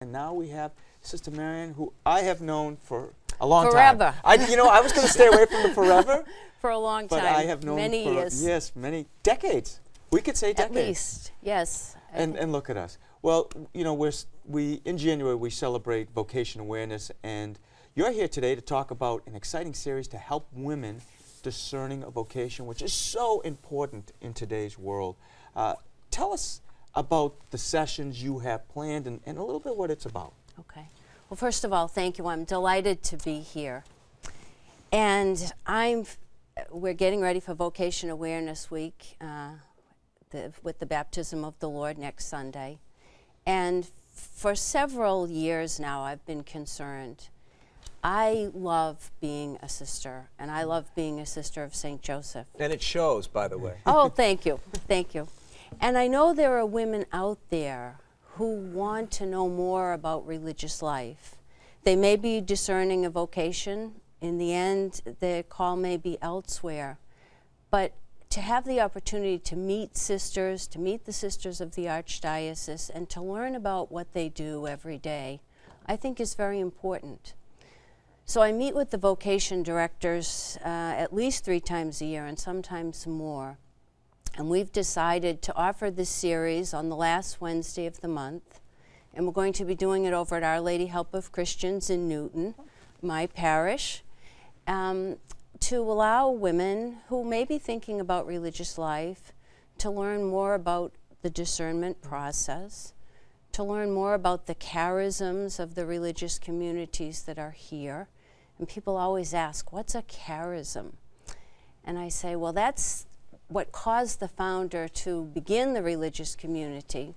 and now we have Sister Marian, who I have known for a long Forever. time. You know, I was going to stay away from the forever. For a long time. But I have known many for, years. yes, many decades. We could say decades. At least, yes. And look at us. Well, you know, in January we celebrate Vocation Awareness, and you're here today to talk about an exciting series to help women discerning a vocation, which is so important in today's world. Tell us about the sessions you have planned and a little bit what it's about. Okay. Well, first of all, thank you. I'm delighted to be here. And we're getting ready for Vocation Awareness Week with the Baptism of the Lord next Sunday. And for several years now, I've been concerned. I love being a sister, and I love being a sister of St. Joseph. And it shows, by the way. Oh, thank you. Thank you. And I know there are women out there who want to know more about religious life. They may be discerning a vocation. In the end, their call may be elsewhere. But to have the opportunity to meet sisters, to meet the sisters of the Archdiocese, and to learn about what they do every day, I think is very important. So I meet with the vocation directors at least 3 times a year and sometimes more. And we've decided to offer this series on the last Wednesday of the month. And we're going to be doing it over at Our Lady Help of Christians in Newton, my parish, to allow women who may be thinking about religious life to learn more about the discernment process, to learn more about the charisms of the religious communities that are here. And people always ask, what's a charism? And I say, well, that's what caused the founder to begin the religious community.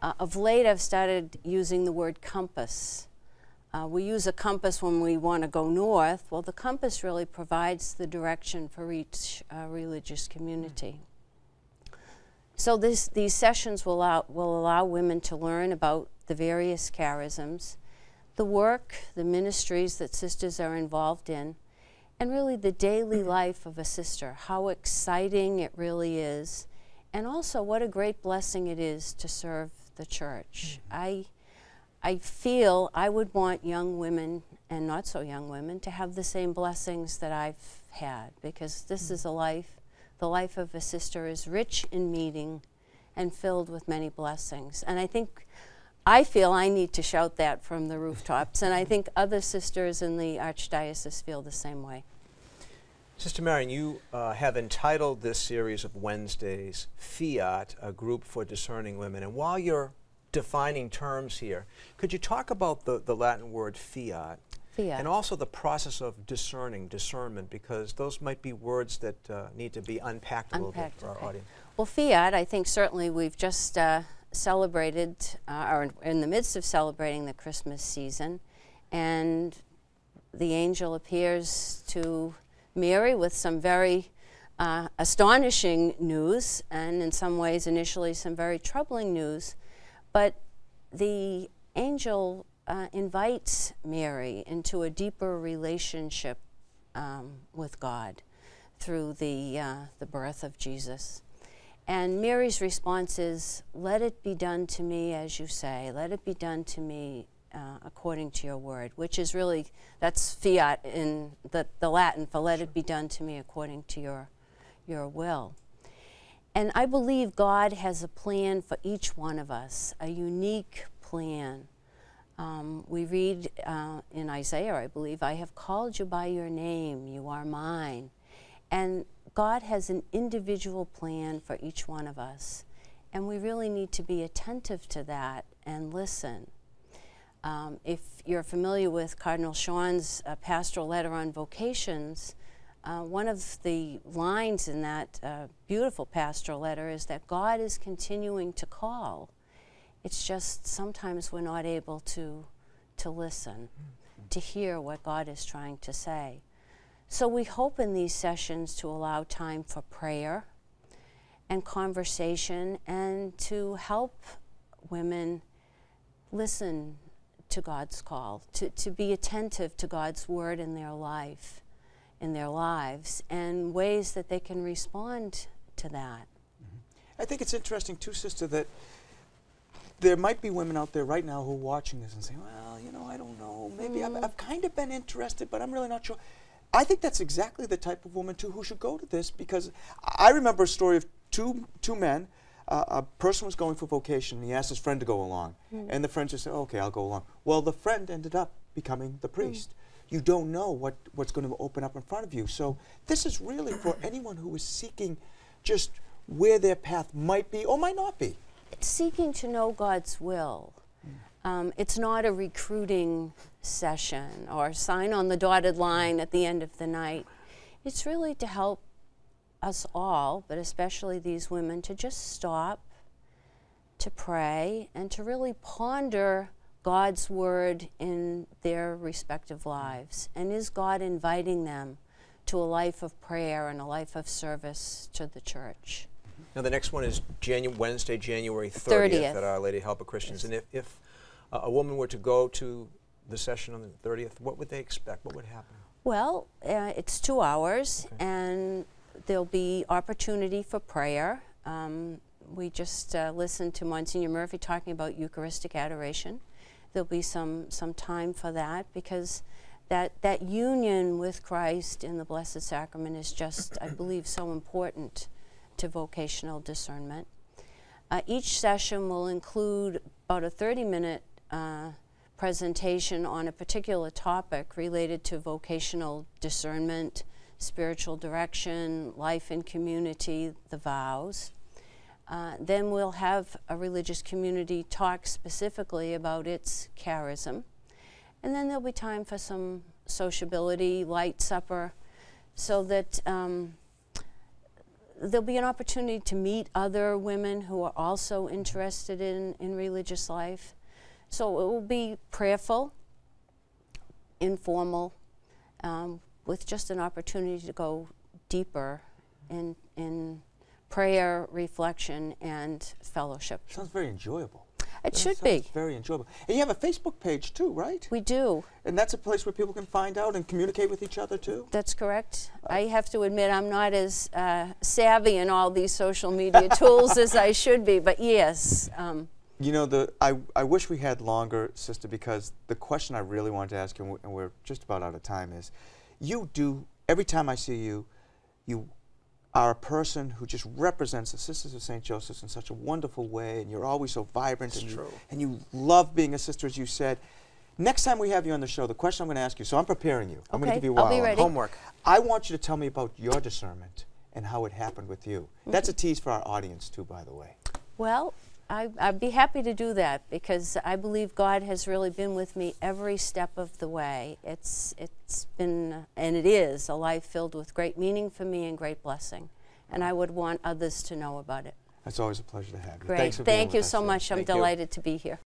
Of late, I've started using the word compass. We use a compass when we want to go north. Well, the compass really provides the direction for each religious community. So these sessions will allow women to learn about the various charisms, the work, the ministries that sisters are involved in, and really the daily life of a sister, how exciting it really is, and also what a great blessing it is to serve the church. I feel I would want young women and not so young women to have the same blessings that I've had, because this is a life, the life of a sister is rich in meaning and filled with many blessings. And I feel I need to shout that from the rooftops, and I think other sisters in the Archdiocese feel the same way. Sister Marian, you have entitled this series of Wednesdays, Fiat, a group for discerning women. And while you're defining terms here, could you talk about the Latin word fiat, and also the process of discernment, because those might be words that need to be unpacked a little bit for our audience. Well, fiat, I think certainly we've just celebrated, or in the midst of celebrating the Christmas season, and the angel appears to Mary with some very astonishing news, and in some ways initially some very troubling news. But the angel invites Mary into a deeper relationship with God through the birth of Jesus. And Mary's response is, let it be done to me as you say, let it be done to me according to your word, which is really, that's fiat in the Latin for let it be done to me according to your will. And I believe God has a plan for each one of us, a unique plan. We read in Isaiah, I believe, I have called you by your name, you are mine. And God has an individual plan for each one of us. And we really need to be attentive to that and listen. If you're familiar with Cardinal Sean's pastoral letter on vocations, one of the lines in that beautiful pastoral letter is that God is continuing to call. It's just sometimes we're not able to listen, to hear what God is trying to say. So we hope in these sessions to allow time for prayer and conversation, and to help women listen to God's call, to be attentive to God's word in their life, in their lives, and ways that they can respond to that. I think it's interesting too, Sister, that there might be women out there right now who are watching this and saying, well, you know, I don't know. Maybe I've kind of been interested, but I'm really not sure. I think that's exactly the type of woman, too, who should go to this, because I remember a story of two men. A person was going for vocation, and he asked his friend to go along. And the friend just said, okay, I'll go along. Well, the friend ended up becoming the priest. You don't know what's going to open up in front of you. So this is really for anyone who is seeking just where their path might be or might not be. It's seeking to know God's will. It's not a recruiting session or sign on the dotted line at the end of the night. It's really to help us all, but especially these women, to just stop, to pray, and to really ponder God's word in their respective lives. And is God inviting them to a life of prayer and a life of service to the church? Now the next one is Wednesday, January 30th at Our Lady Help of Christians. Yes. And if a woman were to go to the session on the 30th, what would they expect? What would happen? Well, it's 2 hours, and there'll be opportunity for prayer. We just listened to Monsignor Murphy talking about Eucharistic adoration. There'll be some time for that, because that union with Christ in the Blessed Sacrament is just, I believe, so important to vocational discernment. Each session will include about a 30-minute presentation on a particular topic related to vocational discernment, spiritual direction, life in community, the vows. Then we'll have a religious community talk specifically about its charism. And then there'll be time for some sociability, light supper, so that there'll be an opportunity to meet other women who are also interested in religious life. So it will be prayerful, informal, with just an opportunity to go deeper in prayer, reflection, and fellowship. Sounds very enjoyable. It should be. Very enjoyable. And you have a Facebook page too, right? We do. And that's a place where people can find out and communicate with each other too? That's correct. I have to admit I'm not as savvy in all these social media tools as I should be, but yes. You know, I wish we had longer, Sister, because the question I really wanted to ask you, and we're just about out of time, is you do, every time I see you, you are a person who just represents the Sisters of St. Joseph's in such a wonderful way, and you're always so vibrant, and you love being a sister, as you said. Next time we have you on the show, the question I'm going to ask you, so I'm preparing you. I'm going to give you a while. I'll be ready. Homework. I want you to tell me about your discernment and how it happened with you. That's a tease for our audience too, by the way. Well, I'd be happy to do that, because I believe God has really been with me every step of the way. It's been, and it is, a life filled with great meaning for me and great blessing. And I would want others to know about it. It's always a pleasure to have you. Great. Thanks for being Thank with you us so today. much. I'm Thank you. delighted to be here.